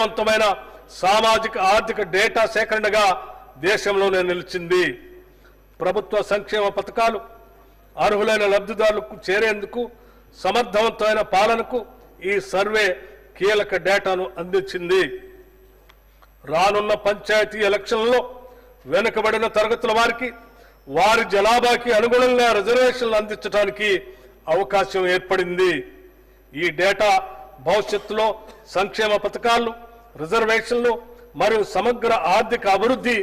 వంతమైన సామాజిక ఆర్థిక డేటా సేకరణగా దేశంలోనే నిలిచింది. ప్రభుత్వ సంక్షేమ పథకాలు అర్హులైన లబ్ధిదారులకు చేరేందుకు సమర్థవంతమైన పాలనకు ఈ సర్వే కీలక డేటాను అందించింది. రానున్న పంచాయతీ ఎలక్షన్లలో వెనుకబడిన తరగతుల వారికి వారి జనాభాకి అనుగుణంగా రిజర్వేషన్లు అందించడానికి అవకాశం ఏర్పడింది. ఈ డేటా భవిష్యత్తులో సంక్షేమ పథకాలు, రిజర్వేషన్లు మరియు సమగ్ర ఆర్థిక అభివృద్ధి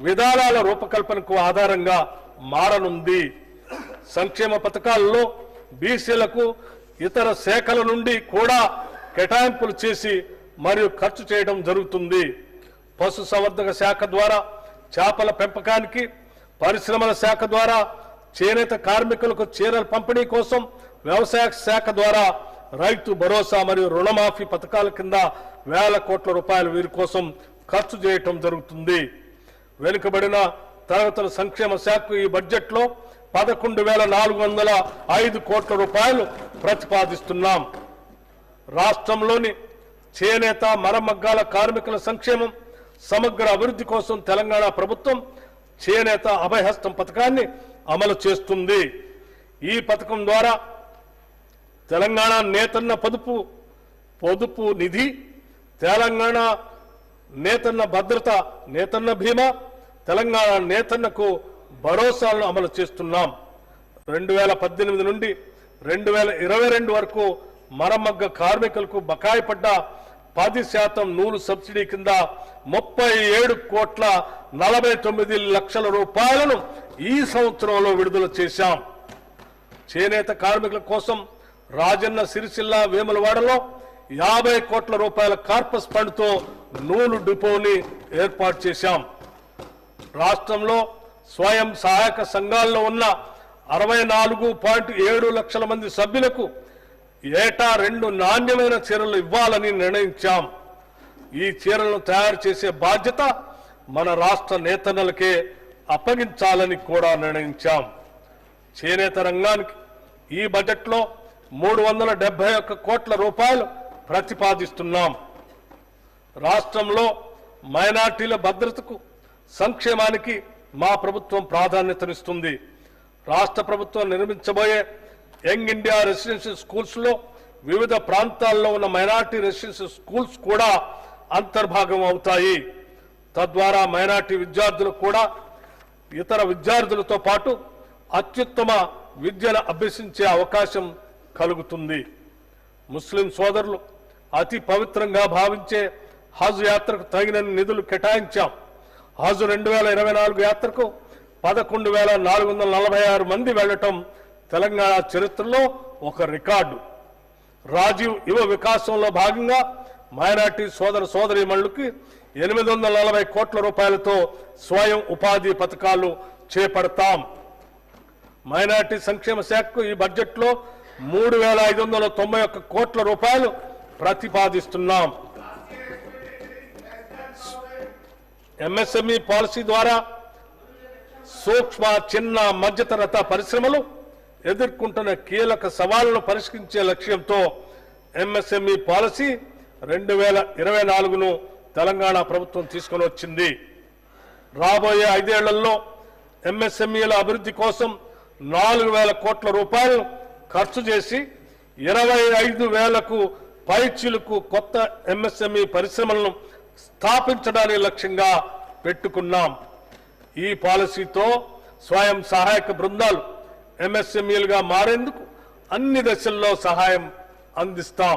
విధానాల రూపకల్పనకు ఆధారంగా మారనుంది. సంక్షేమ పథకాలలో బీసీలకు ఇతర శాఖల నుండి కూడా కేటాయింపులు చేసి మరియు ఖర్చు చేయడం జరుగుతుంది. పశుసంవర్ధక శాఖ ద్వారా చేపల పెంపకానికి, పరిశ్రమల శాఖ ద్వారా చేనేత కార్మికులకు చీరల పంపిణీ కోసం, వ్యవసాయ శాఖ ద్వారా రైతు భరోసా మరియు రుణమాఫీ పథకాల కింద వేల కోట్ల రూపాయలు వీరి కోసం ఖర్చు చేయటం జరుగుతుంది. వెనుకబడిన తరగతుల సంక్షేమ శాఖకు ఈ బడ్జెట్లో 11,405 కోట్ల రూపాయలు ప్రతిపాదిస్తున్నాం. రాష్ట్రంలోని చేనేత, మరమగ్గాల కార్మికుల సంక్షేమం, సమగ్ర అభివృద్ధి కోసం తెలంగాణ ప్రభుత్వం చేనేత అభయహస్తం పథకాన్ని అమలు చేస్తుంది. ఈ పథకం ద్వారా తెలంగాణ నేతన్న పొదుపు నిధి, తెలంగాణ నేతన్న భద్రత, నేతన్న బీమా, తెలంగాణ నేతన్నకు భరోసాలను అమలు చేస్తున్నాం. 2018 నుండి 2022 వరకు మరమగ్గ కార్మికులకు బకాయి పడ్డ 10% నూలు సబ్సిడీ కింద 37,49,00,000 రూపాయలను ఈ సంవత్సరంలో విడుదల చేశాం. చేనేత కార్మికుల కోసం రాజన్న సిరిసిల్ల, వేములవాడలో 50 కోట్ల రూపాయల కార్పస్ ఫండ్తో నూలు డిపోని ఏర్పాటు చేశాం. రాష్ట్రంలో స్వయం సహాయక సంఘాల్లో ఉన్న 64.7 లక్షల మంది సభ్యులకు ఏటా 2 నాణ్యమైన చీరలు ఇవ్వాలని నిర్ణయించాం. ఈ చీరలను తయారు చేసే బాధ్యత మన రాష్ట్ర నేతన్నలకే అప్పగించాలని కూడా నిర్ణయించాం. చేనేత రంగానికి ఈ బడ్జెట్లో 371 కోట్ల రూపాయలు ప్రతిపాదిస్తున్నాం. రాష్ట్రంలో మైనార్టీల భద్రతకు, సంక్షేమానికి మా ప్రభుత్వం ప్రాధాన్యతనిస్తుంది. రాష్ట్ర ప్రభుత్వం నిర్మించబోయే యంగ్ ఇండియా రెసిడెన్షియల్ స్కూల్స్ లో వివిధ ప్రాంతాల్లో ఉన్న మైనార్టీ రెసిడెన్షియల్ స్కూల్స్ కూడా అంతర్భాగం అవుతాయి. తద్వారా మైనార్టీ విద్యార్థులు కూడా ఇతర విద్యార్థులతో పాటు అత్యుత్తమ విద్యను అభ్యసించే అవకాశం కలుగుతుంది. ముస్లిం సోదరులు అతి పవిత్రంగా భావించే హజ్ యాత్రకు తగిన నిధులు కేటాయించాం. హజ్ 2024 యాత్రకు 11,446 మంది వెళ్లటం తెలంగాణ చరిత్రలో ఒక రికార్డు. రాజీవ్ యువ వికాసంలో భాగంగా మైనార్టీ సోదరీమణులకి 840 కోట్ల రూపాయలతో స్వయం ఉపాధి పథకాలు చేపడతాం. మైనార్టీ సంక్షేమ శాఖకు ఈ బడ్జెట్లో 3,591 కోట్ల రూపాయలు ప్రతిపాదిస్తున్నాం. ఎంఎస్ఎంఈ పాలసీ ద్వారా సూక్ష్మ, చిన్న, మధ్యతరహా పరిశ్రమలు ఎదుర్కొంటున్న కీలక సవాళ్లను పరిష్కరించే లక్ష్యంతో ఎంఎస్ఎంఈ పాలసీ 2024ను తెలంగాణ ప్రభుత్వం తీసుకొని వచ్చింది. రాబోయే 5 ఏళ్లలో ఎంఎస్ఎంఈల అభివృద్ధి కోసం 4,000 కోట్ల రూపాయలు ఖర్చు చేసి 25,000కు పైచిలుకు కొత్త ఎంఎస్ఎంఈ పరిశ్రమలను స్థాపించడానికి లక్ష్యంగా పెట్టుకున్నాం. ఈ పాలసీతో స్వయం సహాయక బృందాలు ఎంఎస్ఎంఈలుగా మారేందుకు అన్ని దశల్లో సహాయం అందిస్తాం.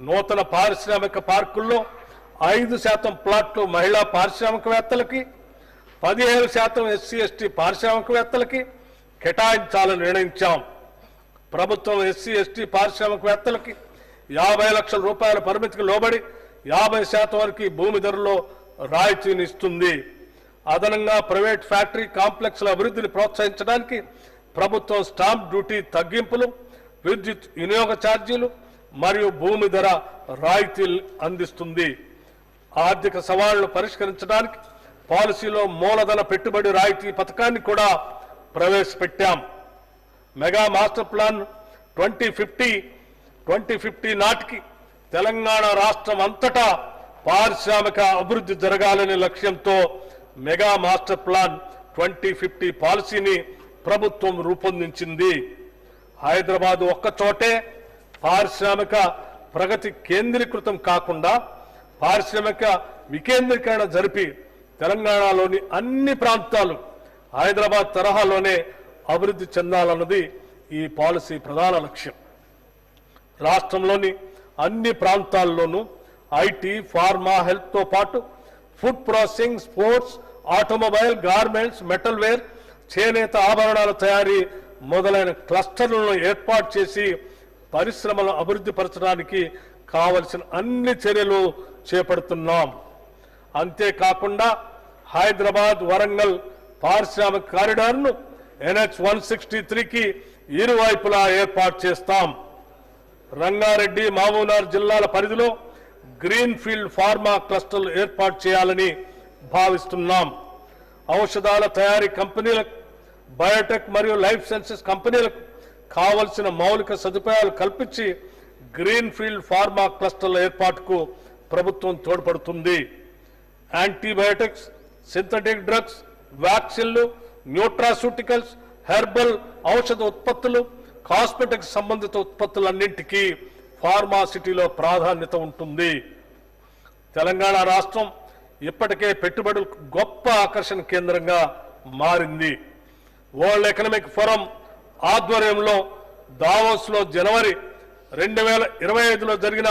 నూతన పారిశ్రామిక పార్కుల్లో 5% ప్లాట్లు మహిళా పారిశ్రామికవేత్తలకి, 15% ఎస్సీ ఎస్టీ పారిశ్రామికవేత్తలకి కేటాయించాలని నిర్ణయించాం. ప్రభుత్వం ఎస్సీ ఎస్టీ పారిశ్రామికవేత్తలకి 50 లక్షల రూపాయల పరిమితికి లోబడి 50% వరకు భూమి ధరలో రాయితీని ఇస్తుంది. అదనంగా ప్రైవేట్ ఫ్యాక్టరీ కాంప్లెక్స్ల అభివృద్ధిని ప్రోత్సహించడానికి ప్రభుత్వం స్టాంప్ డ్యూటీ తగ్గింపులు, విద్యుత్ వినియోగ ఛార్జీలు మరియు భూమి ధర రాయితీలు అందిస్తుంది. ఆర్థిక సవాళ్లను పరిష్కరించడానికి పాలసీలో మూలధన పెట్టుబడి రాయితీ పథకాన్ని కూడా ప్రవేశపెట్టాం. మెగా మాస్టర్ ప్లాన్ 2050 నాటికి తెలంగాణ రాష్ట్రం అంతటా పారిశ్రామిక అభివృద్ధి జరగాలనే లక్ష్యంతో మెగా మాస్టర్ ప్లాన్ 2050 పాలసీని ప్రభుత్వం రూపొందించింది. హైదరాబాద్ ఒక్క చోటే పారిశ్రామిక ప్రగతి కేంద్రీకృతం కాకుండా పారిశ్రామిక వికేంద్రీకరణ జరిపి తెలంగాణలోని అన్ని ప్రాంతాలు హైదరాబాద్ తరహాలోనే అభివృద్ధి చెందాలన్నది ఈ పాలసీ ప్రధాన లక్ష్యం. రాష్ట్రంలోని అన్ని ప్రాంతాల్లోనూ ఐటీ, ఫార్మా, హెల్త్తో పాటు food processing, sports, automobile, garments, metal wear, చేనేత ఆభరణాల తయారీ మొదలైన క్లస్టర్లను ఏర్పాటు చేసి పరిశ్రమలను అభివృద్ధి పరచడానికి కావలసిన అన్ని చర్యలు చేపడుతున్నాం. అంతేకాకుండా హైదరాబాద్ వరంగల్ పారిశ్రామిక కారిడార్ను NH 163కి ఇరువైపులా ఏర్పాటు చేస్తాం. రంగారెడ్డి, మహబూబ్నగర్ జిల్లాల పరిధిలో గ్రీన్ ఫీల్డ్ ఫార్మా క్లస్టర్లు ఏర్పాటు చేయాలని భావిస్తున్నాం. ఔషధాల తయారీ కంపెనీలకు, బయోటెక్ మరియు లైఫ్ సైన్సెస్ కంపెనీలకు కావలసిన మౌలిక సదుపాయాలు కల్పించి గ్రీన్ ఫీల్డ్ ఫార్మా క్లస్టర్ల ఏర్పాటుకు ప్రభుత్వం తోడ్పడుతుంది. యాంటీబయోటిక్స్, సింథటిక్ డ్రగ్స్, వ్యాక్సిన్లు, న్యూట్రాసూటికల్స్, హెర్బల్ ఔషధ ఉత్పత్తులు, కాస్మెటిక్స్ సంబంధిత ఉత్పత్తులన్నింటికీ ఫార్మాసిటీలో ప్రాధాన్యత ఉంటుంది. తెలంగాణ రాష్ట్రం ఇప్పటికే పెట్టుబడులకు గొప్ప ఆకర్షణ కేంద్రంగా మారింది. వరల్డ్ ఎకనామిక్ ఫోరం ఆధ్వర్యంలో దావోస్లో జనవరి 2025లో జరిగిన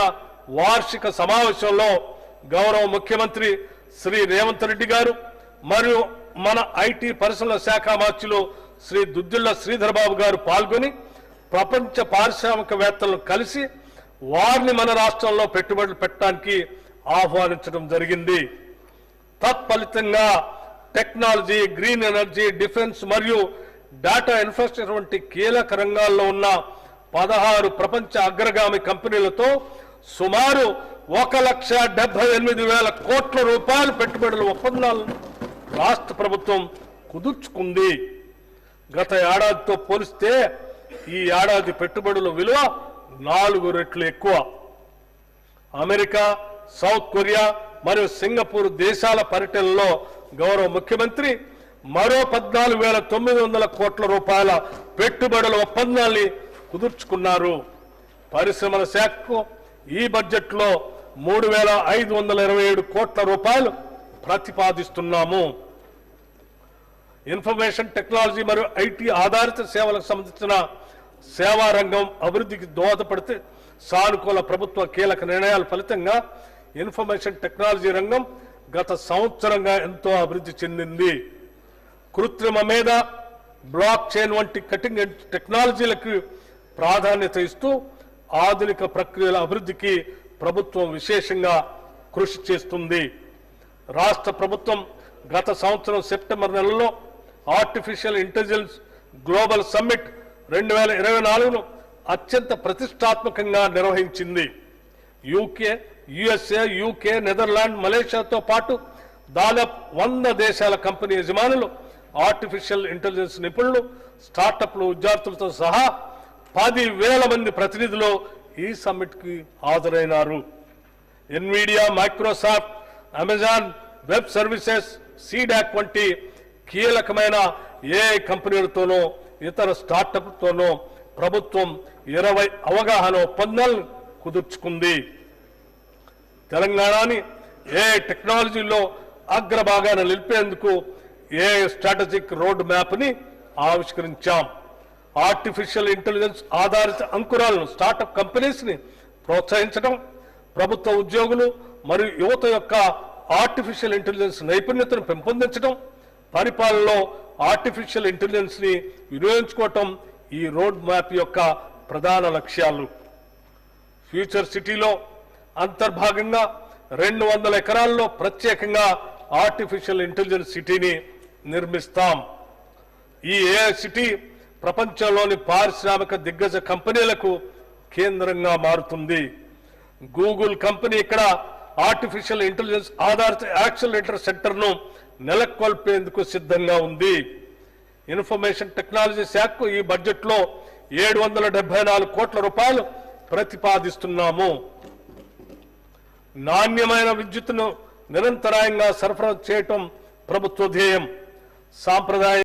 వార్షిక సమావేశంలో గౌరవ ముఖ్యమంత్రి శ్రీ రేవంత్ రెడ్డి గారు మరియు మన ఐటీ పరిశ్రమల శాఖ మంత్రులు శ్రీ దుద్దిళ్ల శ్రీధర్ బాబు గారు పాల్గొని ప్రపంచ పారిశ్రామికవేత్తలను కలిసి వారిని మన రాష్ట్రంలో పెట్టుబడులు పెట్టడానికి ఆహ్వానించడం జరిగింది. తత్ఫలితంగా టెక్నాలజీ, గ్రీన్ ఎనర్జీ, డిఫెన్స్ మరియు డేటా ఇన్ఫ్రాస్ట్రక్చర్ వంటి కీలక రంగాల్లో ఉన్న 16 ప్రపంచ అగ్రగామి కంపెనీలతో సుమారు 1,78,000 కోట్ల రూపాయల పెట్టుబడుల ఒప్పందాలను రాష్ట్ర ప్రభుత్వం కుదుర్చుకుంది. గత ఏడాదితో పోలిస్తే ఈ ఏడాది పెట్టుబడుల విలువ 4 రెట్లు ఎక్కువ. అమెరికా, సౌత్ కొరియా మరియు సింగపూర్ దేశాల పర్యటనలో గౌరవ ముఖ్యమంత్రి మరో 14,900 కోట్ల రూపాయల పెట్టుబడుల ఒప్పందాన్ని కుదుర్చుకున్నారు. పరిశ్రమల శాఖకు ఈ బడ్జెట్లో 3,527 కోట్ల రూపాయలు ప్రతిపాదిస్తున్నాము. ఇన్ఫర్మేషన్ టెక్నాలజీ మరియు ఐటీ ఆధారిత సేవలకు సంబంధించిన సేవా రంగం అభివృద్ధికి దోహదపడితే సానుకూల ప్రభుత్వ కీలక నిర్ణయాల ఫలితంగా ఇన్ఫర్మేషన్ టెక్నాలజీ రంగం గత సంవత్సరంగా ఎంతో అభివృద్ధి చెందింది. కృత్రిమ మేధ, బ్లాక్ చైన్ వంటి కటింగ్ ఎడ్జ్ టెక్నాలజీలకు ప్రాధాన్యత ఇస్తూ ఆధునిక ప్రక్రియల అభివృద్ధికి ప్రభుత్వం విశేషంగా కృషి చేస్తుంది. రాష్ట్ర ప్రభుత్వం గత సంవత్సరం సెప్టెంబర్ నెలలో ఆర్టిఫిషియల్ ఇంటెలిజెన్స్ గ్లోబల్ సమ్మిట్ 2024ను అత్యంత ప్రతిష్టాత్మకంగా నిర్వహించింది. యుఎస్ఏ, యూకే, నెదర్లాండ్, మలేషియాతో పాటు దాదాపు 100 దేశాల కంపెనీ యజమానులు, ఆర్టిఫిషియల్ ఇంటెలిజెన్స్ నిపుణులు, స్టార్టప్లు, విద్యార్థులతో సహా 10,000 మంది ప్రతినిధులు ఈ సమ్మిట్ కి హాజరైనారు. Nvidia, Microsoft, Amazon web services, CDAC వంటి కీలకమైన ఏఐ కంపెనీలతోనూ ఇతర స్టార్టప్లతోనూ ప్రభుత్వం 20 అవగాహన ఒప్పందాలను కుదుర్చుకుంది. తెలంగాణని ఏఐ టెక్నాలజీలో అగ్రభాగాన నిలిపేందుకు ఏఐ స్ట్రాటజిక్ రోడ్ మ్యాప్ ని ఆవిష్కరించాం. ఆర్టిఫిషియల్ ఇంటెలిజెన్స్ ఆధారిత అంకురాలను, స్టార్టప్ కంపెనీస్ ని ప్రోత్సహించడం, ప్రభుత్వ ఉద్యోగులు మరియు యువత యొక్క ఆర్టిఫిషియల్ ఇంటెలిజెన్స్ నైపుణ్యతను పెంపొందించడం, పరిపాలనలో ఆర్టిఫిషియల్ ఇంటెలిజెన్స్ ని వినియోగించుకోవటం ఈ రోడ్ మ్యాప్ యొక్క ప్రధాన లక్ష్యాలు. ఫ్యూచర్ సిటీలో అంతర్భాగంగా 200 ఎకరాల్లో ప్రత్యేకంగా ఆర్టిఫిషియల్ ఇంటెలిజెన్స్ సిటీని నిర్మిస్తాం. ఈ ఏఐ సిటీ ప్రపంచంలోని పారిశ్రామిక దిగ్గజ కంపెనీలకు కేంద్రంగా మారుతుంది. గూగుల్ కంపెనీ ఇక్కడ ఆర్టిఫిషియల్ ఇంటెలిజెన్స్ ఆధారిత యాక్సిలరేటర్ సెంటర్ ను నెలకొల్పేందుకు సిద్ధంగా ఉంది. ఇన్ఫర్మేషన్ టెక్నాలజీ శాఖకు ఈ బడ్జెట్లో 774 కోట్ల రూపాయలు ప్రతిపాదిస్తున్నాము. నాణ్యమైన విద్యుత్తును నిరంతరాయంగా సరఫరా చేయటం ప్రభుత్వ ధ్యేయం. సాంప్రదాయ